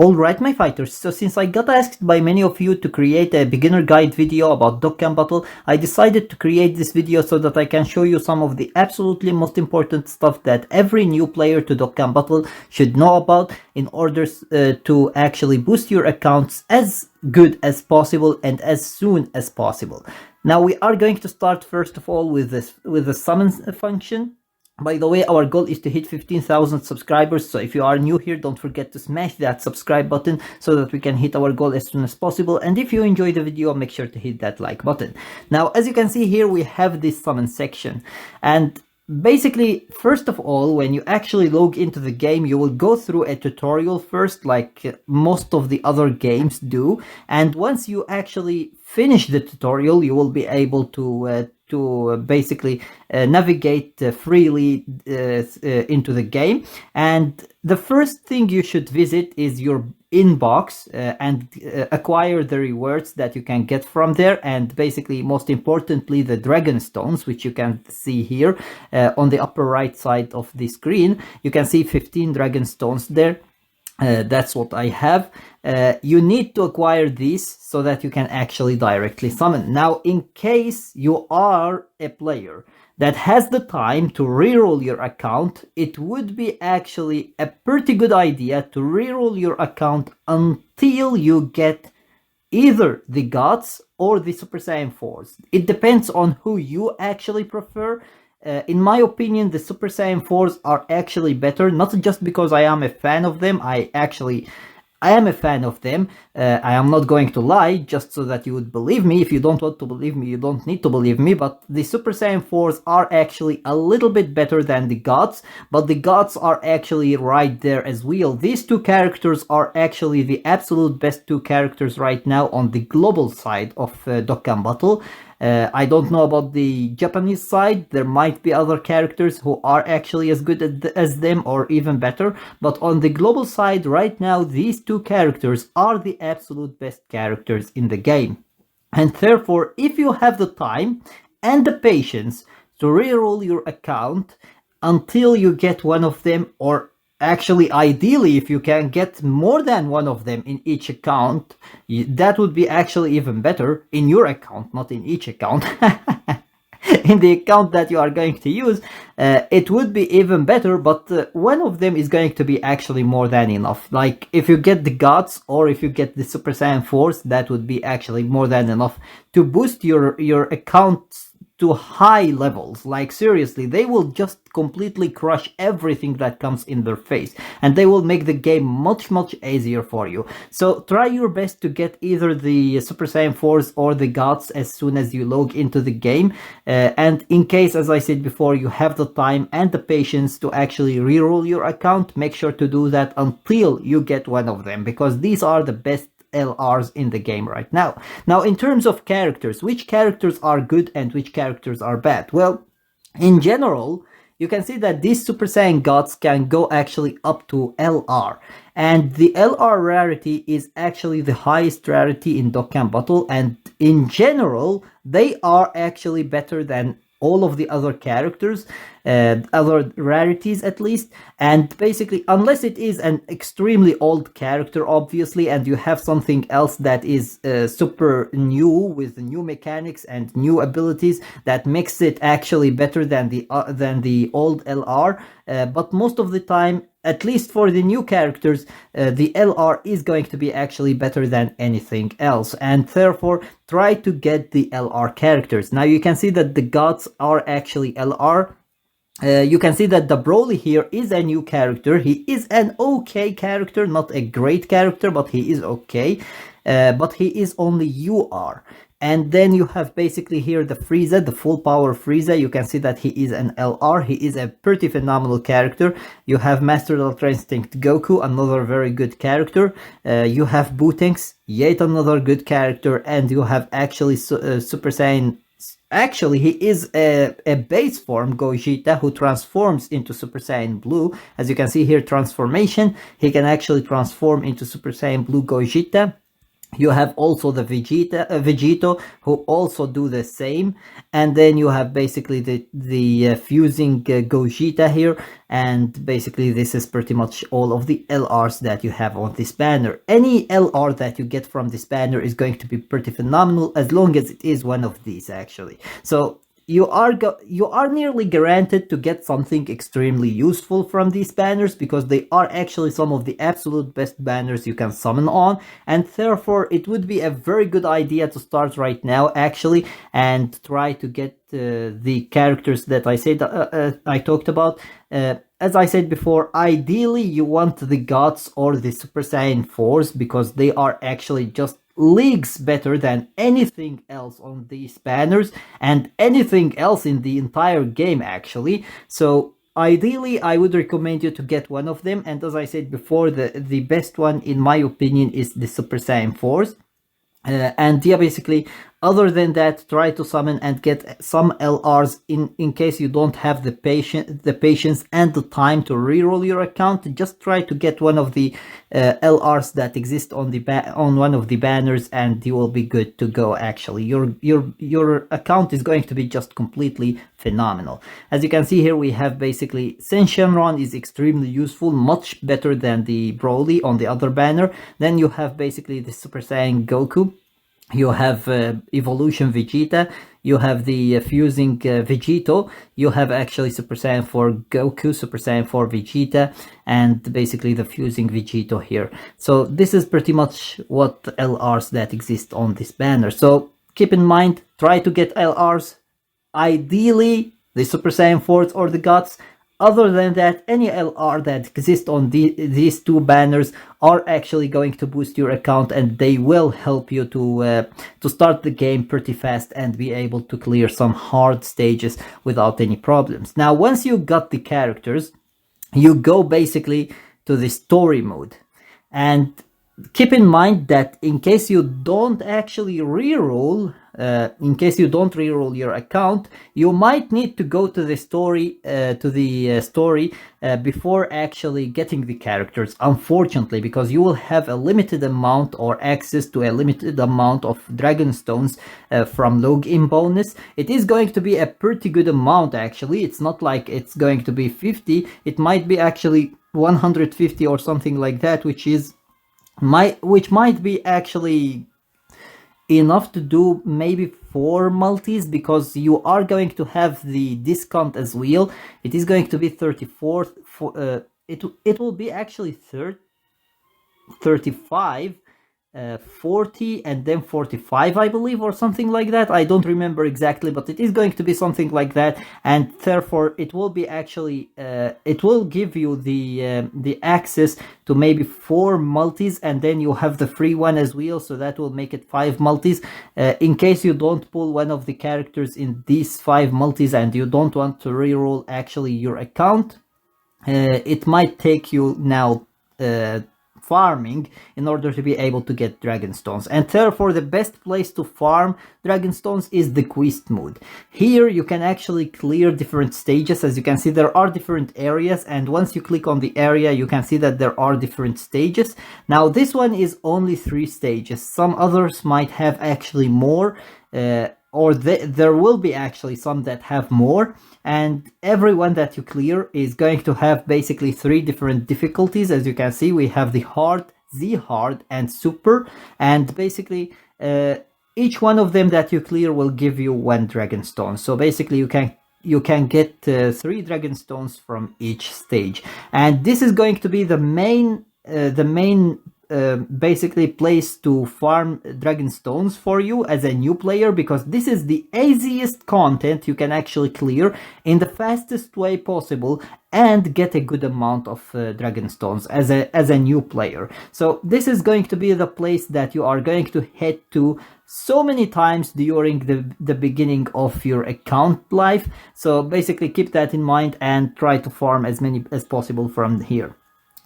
Alright my fighters, so since I got asked by many of you to create a beginner guide video about Dokkan Battle, I decided to create this video so that I can show you some of the absolutely most important stuff that every new player to Dokkan Battle should know about in order to actually boost your accounts as good as possible and as soon as possible. Now we are going to start first of all with the summon function. By the way, our goal is to hit 15,000 subscribers, so if you are new here, don't forget to smash that subscribe button so that we can hit our goal as soon as possible. And if you enjoy the video, make sure to hit that like button. Now, as you can see here, we have this summon section. And basically, first of all, when you actually log into the game, you will go through a tutorial first, like most of the other games do. And once you actually finish the tutorial, you will be able to basically navigate freely into the game. And the first thing you should visit is your inbox and acquire the rewards that you can get from there, and basically most importantly the dragon stones, which you can see here on the upper right side of the screen. You can see 15 dragon stones there. That's what I have. You need to acquire these so that you can actually directly summon. Now, in case you are a player that has the time to reroll your account, it would be actually a pretty good idea to reroll your account until you get either the gods or the Super Saiyan 4s. It depends on who you actually prefer. In my opinion, the Super Saiyan 4s are actually better, not just because I am a fan of them. I am a fan of them. I am not going to lie, just so that you would believe me. If you don't want to believe me, you don't need to believe me. But the Super Saiyan 4s are actually a little bit better than the gods. But the gods are actually right there as well. These two characters are actually the absolute best two characters right now on the global side of Dokkan Battle. I don't know about the Japanese side. There might be other characters who are actually as good as them or even better. But on the global side right now, these two characters are the absolute best characters in the game. And therefore, if you have the time and the patience to reroll your account until you get one of them, or actually, ideally, if you can get more than one of them in each account, that would be actually even better in your account, not in each account. In the account that you are going to use, it would be even better, but one of them is going to be actually more than enough. Like, if you get the gods or if you get the Super Saiyan 4s, that would be actually more than enough to boost your account to high levels. Like, seriously, they will just completely crush everything that comes in their face, and they will make the game much easier for you. So try your best to get either the Super Saiyan 4s or the gods as soon as you log into the game, and in case, as I said before, you have the time and the patience to actually reroll your account, make sure to do that until you get one of them, because these are the best LRs in the game right now. Now, in terms of characters, which characters are good and which characters are bad? Well, in general, you can see that these Super Saiyan gods can go actually up to LR. And the LR rarity is actually the highest rarity in Dokkan Battle. And in general, they are actually better than all of the other characters, other rarities at least. And basically, unless it is an extremely old character, obviously, and you have something else that is super new with new mechanics and new abilities, that makes it actually better than the old LR. But most of the time, at least for the new characters, the LR is going to be actually better than anything else, and therefore try to get the LR characters. Now you can see that the gods are actually LR. You can see that the Broly here is a new character. He is an okay character, not a great character, but he is okay. But he is only UR. And then you have basically here the Frieza, the full power Frieza. You can see that he is an LR. He is a pretty phenomenal character. You have Master Ultra Instinct Goku, another very good character. You have Bootenks, yet another good character. And you have actually Super Saiyan. Actually, he is a base form Gogeta who transforms into Super Saiyan Blue. As you can see here, transformation. He can actually transform into Super Saiyan Blue Gogeta. You have also the Vegito, who also do the same, and then you have basically the fusing Gogeta here, and basically this is pretty much all of the LRs that you have on this banner. Any LR that you get from this banner is going to be pretty phenomenal, as long as it is one of these actually. So you are nearly guaranteed to get something extremely useful from these banners, because they are actually some of the absolute best banners you can summon on, and therefore it would be a very good idea to start right now actually and try to get the characters that I talked about. As I said before, ideally you want the gods or the Super Saiyan 4s, because they are actually just leagues better than anything else on these banners and anything else in the entire game actually. So ideally I would recommend you to get one of them, and as I said before, the best one in my opinion is the Super Saiyan 4s. And yeah, basically, other than that, try to summon and get some LRs in case you don't have the patience and the time to reroll your account. Just try to get one of the LRs that exist on one of the banners, and you will be good to go actually. Your account is going to be just completely phenomenal. As you can see here, we have basically Shenron is extremely useful, much better than the Broly on the other banner. Then you have basically the Super Saiyan Goku. You have Evolution Vegeta, you have the fusing Vegito, you have actually Super Saiyan 4 Goku, Super Saiyan 4 Vegeta, and basically the fusing Vegito here. So this is pretty much what LRs that exist on this banner. So keep in mind, try to get LRs, ideally the Super Saiyan 4s or the gods. Other than that, any LR that exists on these two banners are actually going to boost your account, and they will help you to start the game pretty fast and be able to clear some hard stages without any problems. Now, once you got the characters, you go basically to the story mode. And keep in mind that in case you don't actually reroll, your account, you might need to go to the story, before actually getting the characters, unfortunately, because you will have a limited amount or access to a limited amount of Dragon Stones from login bonus. It is going to be a pretty good amount actually. It's not like it's going to be 50. It might be actually 150 or something like that, which might be actually enough to do maybe 4 multis, because you are going to have the discount as well. It is going to be 34. It will be actually 35, 40, and then 45, I believe, or something like that. I don't remember exactly, but it is going to be something like that, and therefore it will be actually it will give you the access to maybe 4 multis, and then you have the free one as well, so that will make it 5 multis. In case you don't pull one of the characters in these 5 multis and you don't want to reroll actually your account, it might take you now farming in order to be able to get Dragon Stones, and therefore the best place to farm Dragon Stones is the quest mode. Here you can actually clear different stages. As you can see, there are different areas, and once you click on the area you can see that there are different stages. Now this one is only 3 stages. Some others might have actually more, or there will be actually some that have more, and every one that you clear is going to have basically 3 different difficulties. As you can see, we have the hard, Z hard, and super, and basically each one of them that you clear will give you 1 Dragon Stone. So basically you can get 3 Dragon Stones from each stage, and this is going to be the main basically place to farm Dragon Stones for you as a new player, because this is the easiest content you can actually clear in the fastest way possible and get a good amount of Dragon Stones as a new player. So this is going to be the place that you are going to head to so many times during the beginning of your account life. So basically keep that in mind and try to farm as many as possible from here.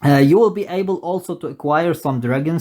You will be able also to acquire some Dragon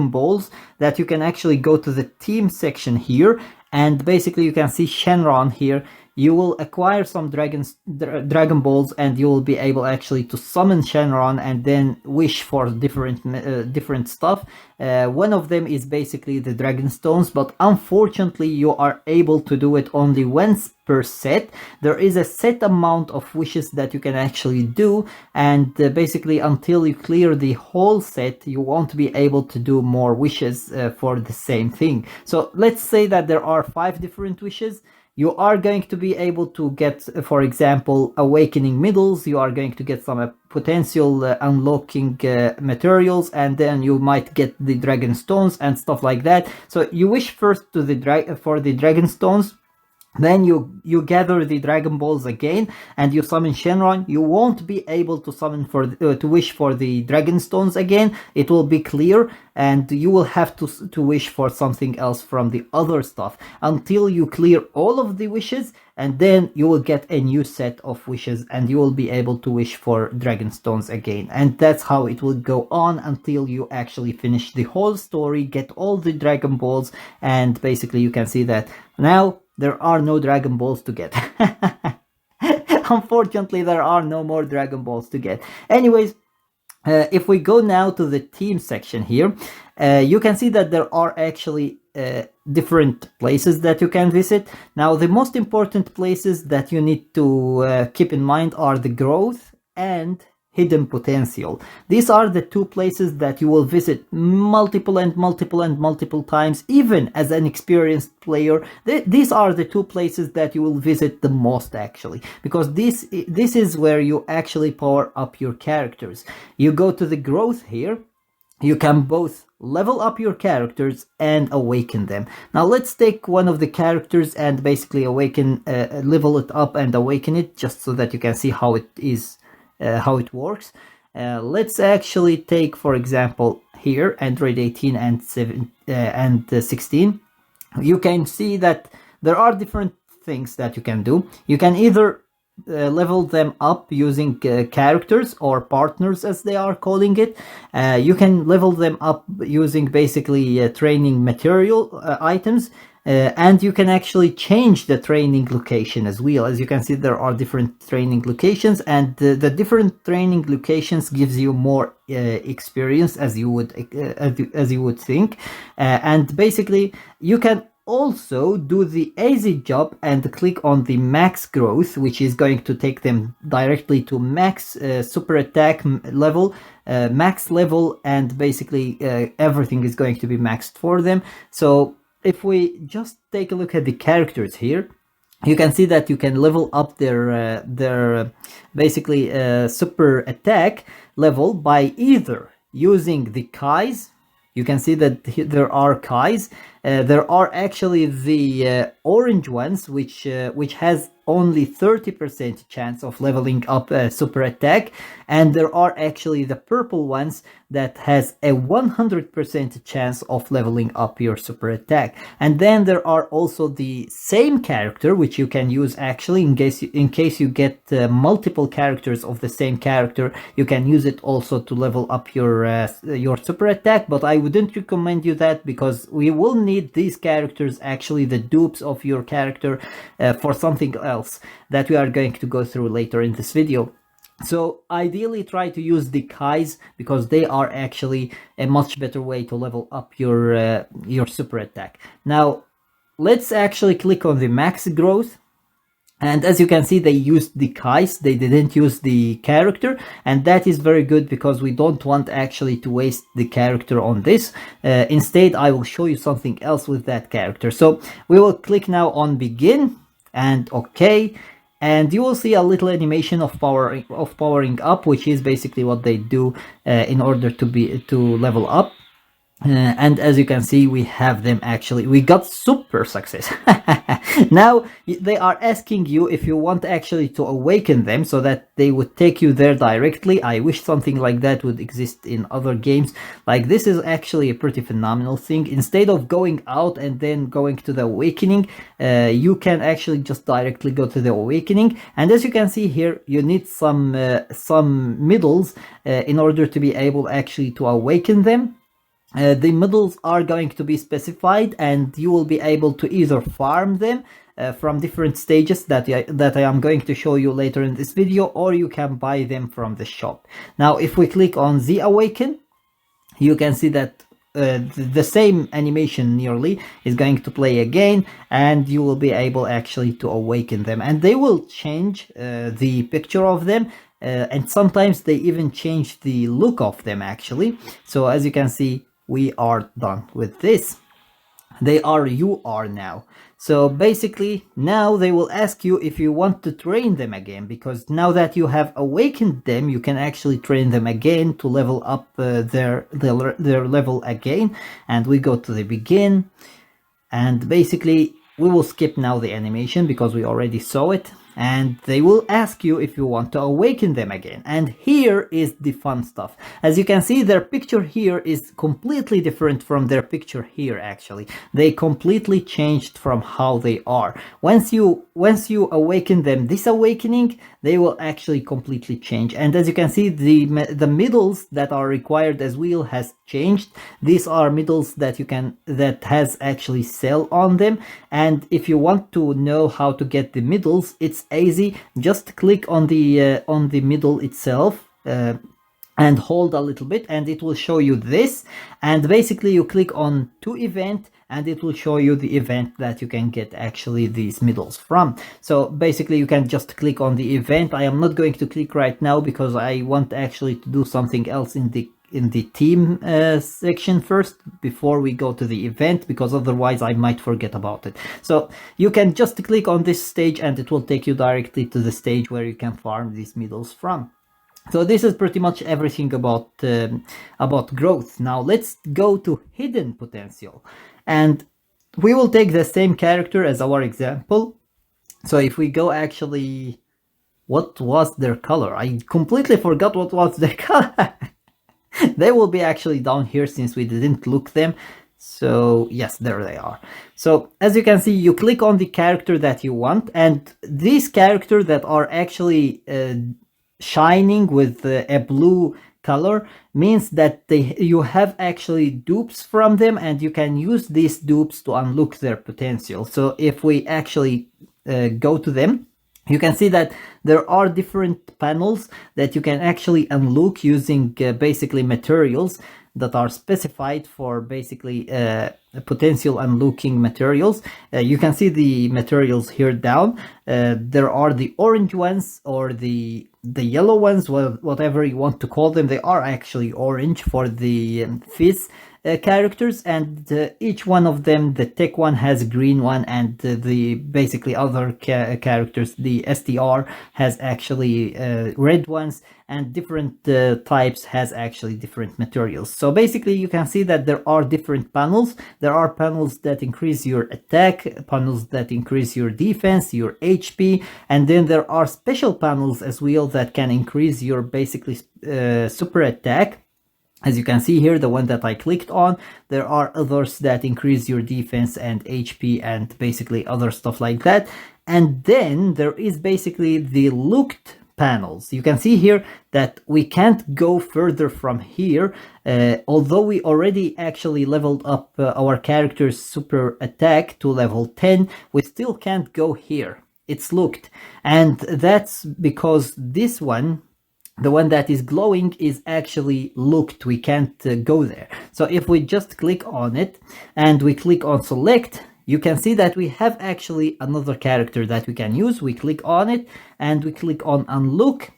Balls that you can actually go to the team section here, and basically you can see Shenron here. you will acquire some Dragon Balls, and you will be able actually to summon Shenron and then wish for different stuff. One of them is basically the Dragon Stones, but unfortunately you are able to do it only once per set. There is a set amount of wishes that you can actually do, and basically until you clear the whole set, you won't be able to do more wishes for the same thing. So let's say that there are 5 different wishes. You are going to be able to get, for example, awakening middles. You are going to get some potential unlocking materials, and then you might get the Dragon Stones and stuff like that. So you wish first to for the Dragon Stones. Then you gather the Dragon Balls again, and you summon Shenron. You won't be able to summon to wish for the Dragon Stones again. It will be clear, and you will have to wish for something else from the other stuff until you clear all of the wishes, and then you will get a new set of wishes, and you will be able to wish for Dragon Stones again. And that's how it will go on until you actually finish the whole story, get all the Dragon Balls, and basically you can see that now there are no Dragon Balls to get. Unfortunately, there are no more Dragon Balls to get. Anyways, if we go now to the team section here, you can see that there are actually different places that you can visit. Now, the most important places that you need to keep in mind are the growth and hidden potential. These are the 2 places that you will visit multiple times, even as an experienced player. These are the 2 places that you will visit the most, actually, because this is where you actually power up your characters. You go to the growth here. You can both level up your characters and awaken them. Now let's take one of the characters and basically level it up and awaken it, just so that you can see how it is. How it works. Let's actually take, for example, here Android 18 and 16. You can see that there are different things that you can do. You can either level them up using characters or partners, as they are calling it. You can level them up using basically training material items. And you can actually change the training location as well. As you can see, there are different training locations, and the different training locations gives you more experience, as you would think. And basically, you can also do the easy job and click on the max growth, which is going to take them directly to max super attack level, max level, and basically everything is going to be maxed for them. So if we just take a look at the characters here, you can see that you can level up their basically super attack level by either using the Kais. You can see that there are Kais. There are actually the orange ones, which has only 30% chance of leveling up super attack, and there are actually the purple ones that has a 100% chance of leveling up your super attack. And then there are also the same character, which you can use actually in case you get multiple characters of the same character. You can use it also to level up your super attack, but I wouldn't recommend you that, because we will need these characters, actually the dupes of your character, for something else that we are going to go through later in this video. So ideally try to use the Kais, because they are actually a much better way to level up your super attack. Now let's actually click on the max growth. And as you can see, they used the Kais, they didn't use the character, and that is very good, because we don't want actually to waste the character on this. Instead, I will show you something else with that character. So we will click now on begin and OK, and you will see a little animation of powering up, which is basically what they do in order to level up. And as you can see, we have them actually. We got super success. Now they are asking you if you want actually to awaken them so that they would take you there directly. I wish something like that would exist in other games. Like, this is actually a pretty phenomenal thing. Instead of going out and then going to the awakening, you can actually just directly go to the awakening. And as you can see here, you need some middles in order to be able actually to awaken them. The middles are going to be specified, and you will be able to either farm them from different stages that I am going to show you later in this video, or you can buy them from the shop. Now, if we click on the Awaken, you can see that the same animation nearly is going to play again, and you will be able actually to awaken them, and they will change the picture of them, and sometimes they even change the look of them actually. So as you can see, we are done with this. You are now. So basically now they will ask you if you want to train them again, because now that you have awakened them, you can actually train them again to level up their level again. And we go to the begin, and basically we will skip now the animation because we already saw it. And they will ask you if you want to awaken them again. And here is the fun stuff. As you can see, their picture here is completely different from their picture here actually. They completely changed from how they are. Once you awaken them, this awakening, they will actually completely change. And as you can see, the middles that are required as well has changed. These are middles that has actually cell on them. And if you want to know how to get the middles, it's easy. Just click on the middle itself and hold a little bit, and it will show you this. And basically you click on to event, and it will show you the event that you can get actually these middles from. So basically you can just click on the event. I am not going to click right now because I want actually to do something else in the team section first before we go to the event, because otherwise I might forget about it. So you can just click on this stage and it will take you directly to the stage where you can farm these middles from. So this is pretty much everything about growth. Now let's go to hidden potential, and we will take the same character as our example. So if we go actually, what was their color? I completely forgot what was their color. They will be actually down here since we didn't look them. So yes, there they are. So as you can see, you click on the character that you want, and these characters that are actually shining with a blue color means that you have actually dupes from them, and you can use these dupes to unlock their potential. So if we actually go to them, you can see that there are different panels that you can actually unlock using basically materials that are specified for basically potential unlocking materials. You can see the materials here down. There are the orange ones or the yellow ones, whatever you want to call them. They are actually orange for the fizz characters, and each one of them, the tech one has a green one, and the basically other characters, the STR has actually red ones, and different types has actually different materials. So basically you can see that there are different panels. There are panels that increase your attack, panels that increase your defense, your HP, and then there are special panels as well that can increase your basically super attack. As you can see here, the one that I clicked on, there are others that increase your defense and HP and basically other stuff like that. And then there is basically the looked panels. You can see here that we can't go further from here, although we already actually leveled up our character's super attack to level 10, we still can't go here. It's looked, and that's because this one, the one that is glowing, is actually looked. We can't go there. So if we just click on it and we click on select, you can see that we have actually another character that we can use. We click on it and we click on unlock.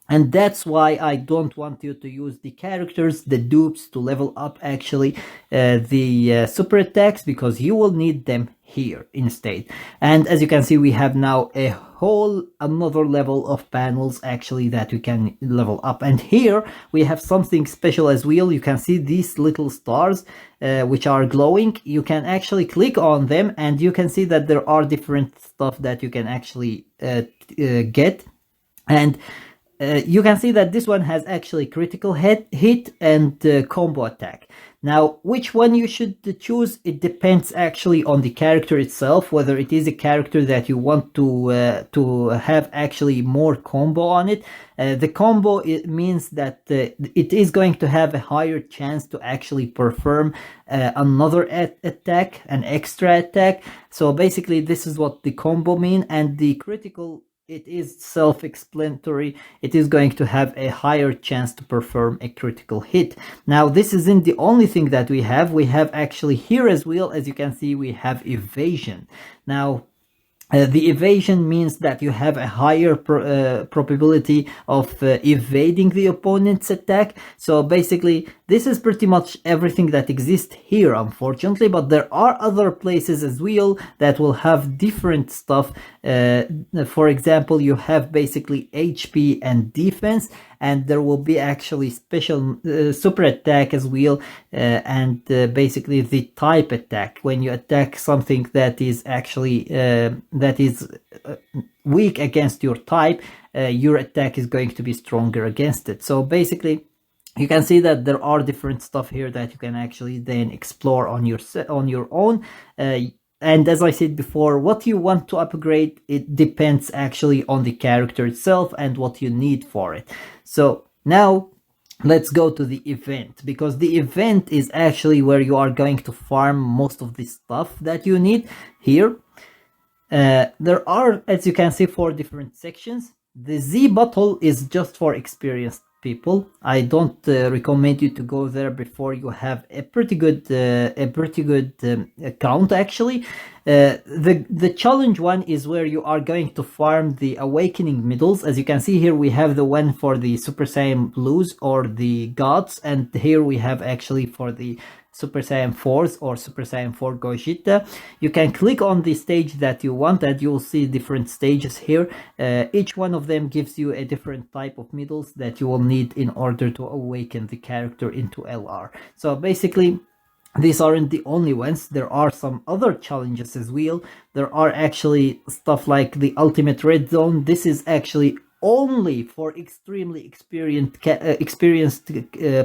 And that's why I don't want you to use the characters, the dupes, to level up actually the super attacks, because you will need them here instead. And as you can see, we have now a whole another level of panels actually that we can level up. And here we have something special as well. You can see these little stars which are glowing. You can actually click on them and you can see that there are different stuff that you can actually get. And you can see that this one has actually critical hit and combo attack. Now, which one you should choose, it depends actually on the character itself, whether it is a character that you want to have actually more combo on it. The combo, it means that it is going to have a higher chance to actually perform another attack, an extra attack. So basically this is what the combo mean, and the critical, it is self-explanatory. It is going to have a higher chance to perform a critical hit. Now, this isn't the only thing that we have. We have actually here as well, as you can see, we have evasion. Now, the evasion means that you have a higher probability of evading the opponent's attack. So basically, this is pretty much everything that exists here, unfortunately, but there are other places as well that will have different stuff. For example, you have basically HP and defense, and there will be actually special super attack as well, and basically the type attack. When you attack something that is actually weak against your type, your attack is going to be stronger against it. So basically, you can see that there are different stuff here that you can actually then explore on your own. And as I said before, what you want to upgrade, it depends actually on the character itself and what you need for it. So now let's go to the event, because the event is actually where you are going to farm most of the stuff that you need here. There are, as you can see, 4 different sections. The Z bottle is just for experienced people. I don't recommend you to go there before you have a pretty good account actually. The challenge one is where you are going to farm the awakening middles. As you can see here, we have the one for the Super Saiyan Blues or the gods, and here we have actually for the Super Saiyan 4s or Super Saiyan 4 Gogeta. You can click on the stage that you want, and you'll see different stages here. Each one of them gives you a different type of middles that you will need in order to awaken the character into LR. So basically, these aren't the only ones. There are some other challenges as well. There are actually stuff like the Ultimate Red Zone. This is actually only for extremely experienced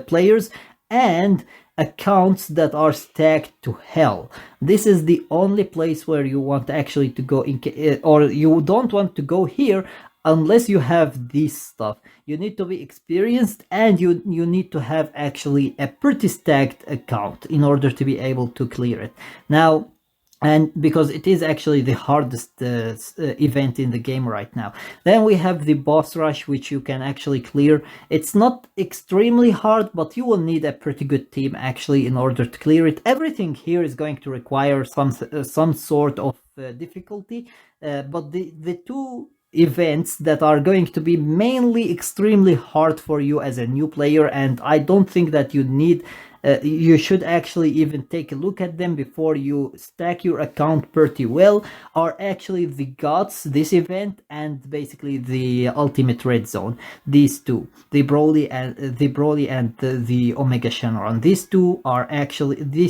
players and accounts that are stacked to hell. This is the only place where you want actually to go, or you don't want to go here unless you have this stuff. You need to be experienced, and you need to have actually a pretty stacked account in order to be able to clear it. Now, and because it is actually the hardest event in the game right now. Then we have the boss rush, which you can actually clear. It's not extremely hard, but you will need a pretty good team actually in order to clear it. Everything here is going to require some sort of difficulty, but the 2 events that are going to be mainly extremely hard for you as a new player, and I don't think that you need you should actually even take a look at them before you stack your account pretty well, are actually the gods, this event, and basically the Ultimate Red Zone. These 2, the Broly and the Omega Shenron. These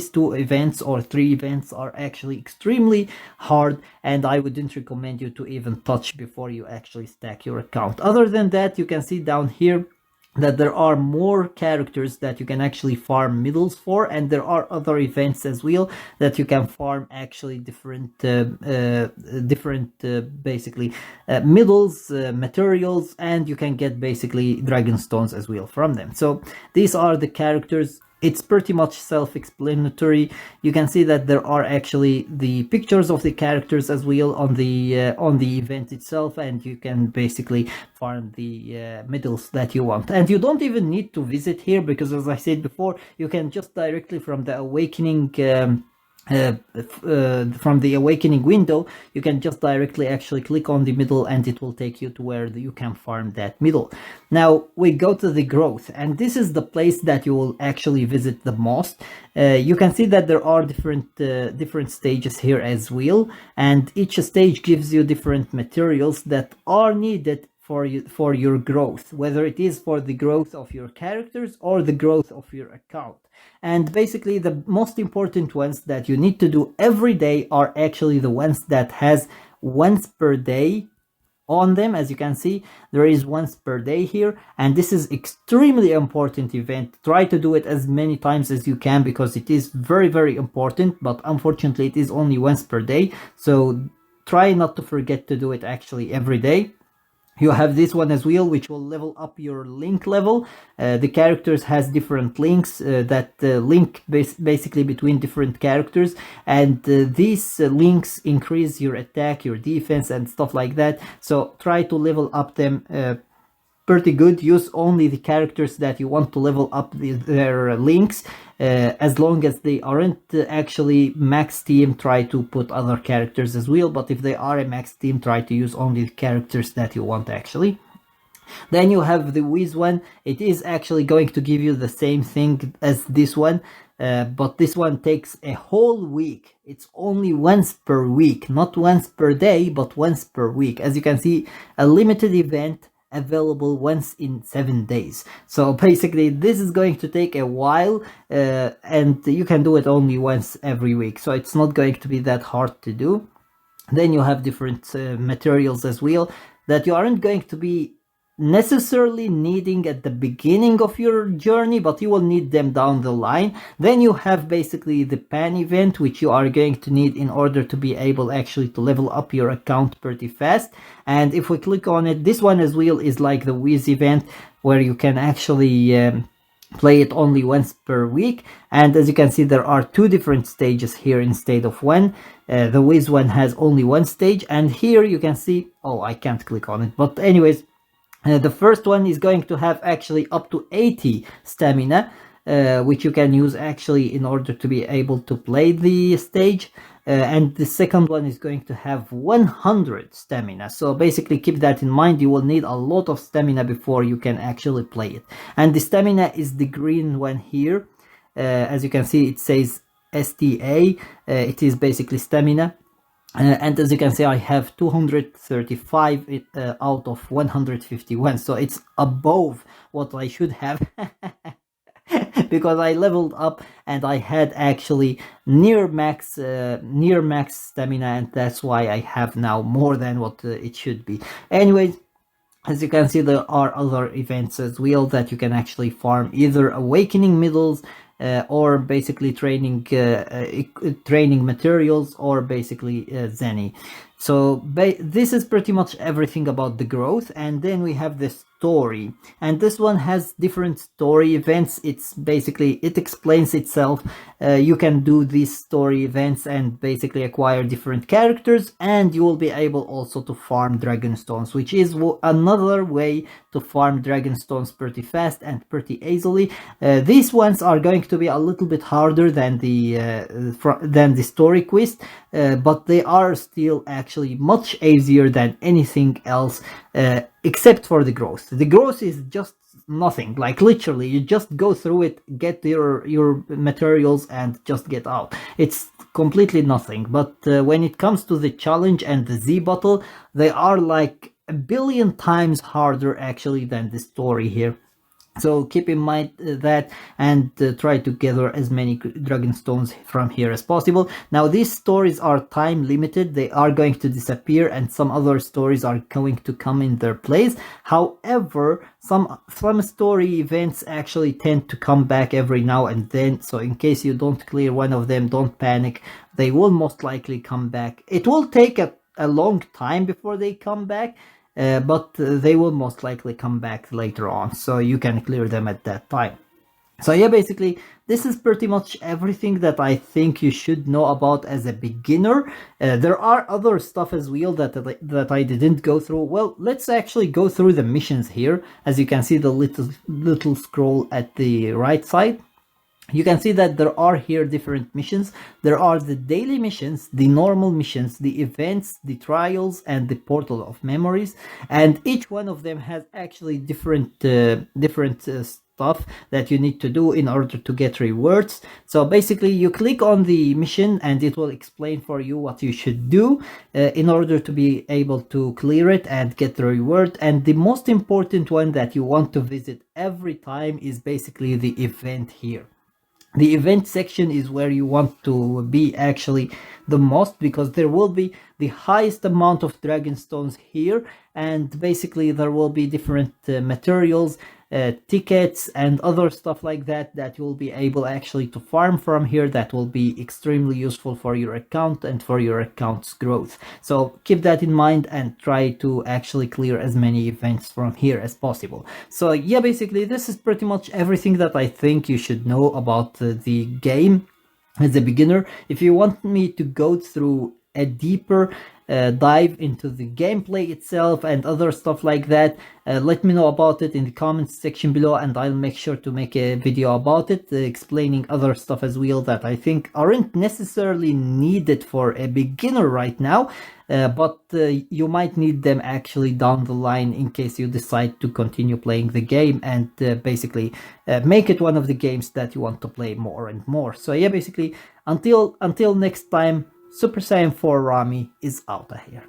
2 events or 3 events are actually extremely hard, and I wouldn't recommend you to even touch before you actually stack your account. Other than that, you can see down here that there are more characters that you can actually farm middles for, and there are other events as well that you can farm actually different basically middles, materials, and you can get basically dragon stones as well from them. So these are the characters. It's pretty much self-explanatory. You can see that there are actually the pictures of the characters as well on the event itself, and you can basically farm the middles that you want. And you don't even need to visit here, because as I said before, you can just directly from the awakening window, you can just directly actually click on the middle, and it will take you to where you can farm that middle. Now we go to the growth, and this is the place that you will actually visit the most. You can see that there are different stages here as well, and each stage gives you different materials that are needed for your growth, whether it is for the growth of your characters or the growth of your account. And basically the most important ones that you need to do every day are actually the ones that has once per day on them. As you can see, there is once per day here, and this is extremely important event. Try to do it as many times as you can because it is very, very important, but unfortunately it is only once per day, so try not to forget to do it actually every day. You have this one as well, which will level up your link level. The characters has different links that link basically between different characters, and these links increase your attack, your defense, and stuff like that. So try to level up them pretty good. Use only the characters that you want to level up their links. As long as they aren't actually max team, try to put other characters as well, but if they are a max team, try to use only the characters that you want actually. Then you have the Wiz one. It is actually going to give you the same thing as this one, but this one takes a whole week. It's only once per week, not once per day, but once per week. As you can see, a limited event available once in 7 days. So basically this is going to take a while, and you can do it only once every week, so it's not going to be that hard to do. Then you have different materials as well that you aren't going to be necessarily needing at the beginning of your journey, but you will need them down the line. Then you have basically the pan event, which you are going to need in order to be able actually to level up your account pretty fast. And if we click on it, this one as well is like the Wiz event, where you can actually play it only once per week. And as you can see, there are 2 different stages here instead of 1. The Wiz one has only 1 stage, and here you can see, oh, I can't click on it, but anyways, the first one is going to have actually up to 80 stamina, which you can use actually in order to be able to play the stage. And the second one is going to have 100 stamina. So basically keep that in mind. You will need a lot of stamina before you can actually play it. And the stamina is the green one here. As you can see, it says STA. It is basically stamina. And as you can see, I have 235 out of 151, so it's above what I should have. Because I leveled up and I had actually near max stamina, and that's why I have now more than what it should be. Anyways, as you can see, there are other events as well that you can actually farm, either awakening middles, or basically training materials, or basically Zenny. So this is pretty much everything about the growth. And then we have the story, and this one has different story events. It's basically, it explains itself. You can do these story events and basically acquire different characters, and you will be able also to farm dragon stones, which is another way to farm dragon stones pretty fast and pretty easily. These ones are going to be a little bit harder than the story quest, but they are still actually much easier than anything else, except for the growth. The growth is just nothing. Like literally, you just go through it, get your materials, and just get out. It's completely nothing. But when it comes to the challenge and the Z battle, they are like a billion times harder actually than the story here. So keep in mind that, and try to gather as many dragon stones from here as possible. Now these stories are time limited. They are going to disappear, and some other stories are going to come in their place. However, some story events actually tend to come back every now and then. So in case you don't clear one of them, don't panic. They will most likely come back. It will take a long time before they come back. But they will most likely come back later on, so you can clear them at that time. So yeah, basically this is pretty much everything that I think you should know about as a beginner. There are other stuff as well that I didn't go through. Well, let's actually go through the missions here. As you can see, the little scroll at the right side, you can see that there are here different missions. There are the daily missions, the normal missions, the events, the trials, and the portal of memories. And each one of them has actually different stuff that you need to do in order to get rewards. So basically you click on the mission and it will explain for you what you should do in order to be able to clear it and get the reward. And the most important one that you want to visit every time is basically the event here. The event section is where you want to be actually the most, because there will be the highest amount of dragon stones here, and basically there will be different materials, tickets and other stuff like that that you'll be able actually to farm from here, that will be extremely useful for your account and for your account's growth. So keep that in mind and try to actually clear as many events from here as possible. So yeah, basically this is pretty much everything that I think you should know about the game as a beginner. If you want me to go through a deeper dive into the gameplay itself and other stuff like that, let me know about it in the comments section below, and I'll make sure to make a video about it, explaining other stuff as well that I think aren't necessarily needed for a beginner right now, but you might need them actually down the line in case you decide to continue playing the game and basically make it one of the games that you want to play more and more. So yeah, basically until next time, Super Saiyan 4 Rami is out of here.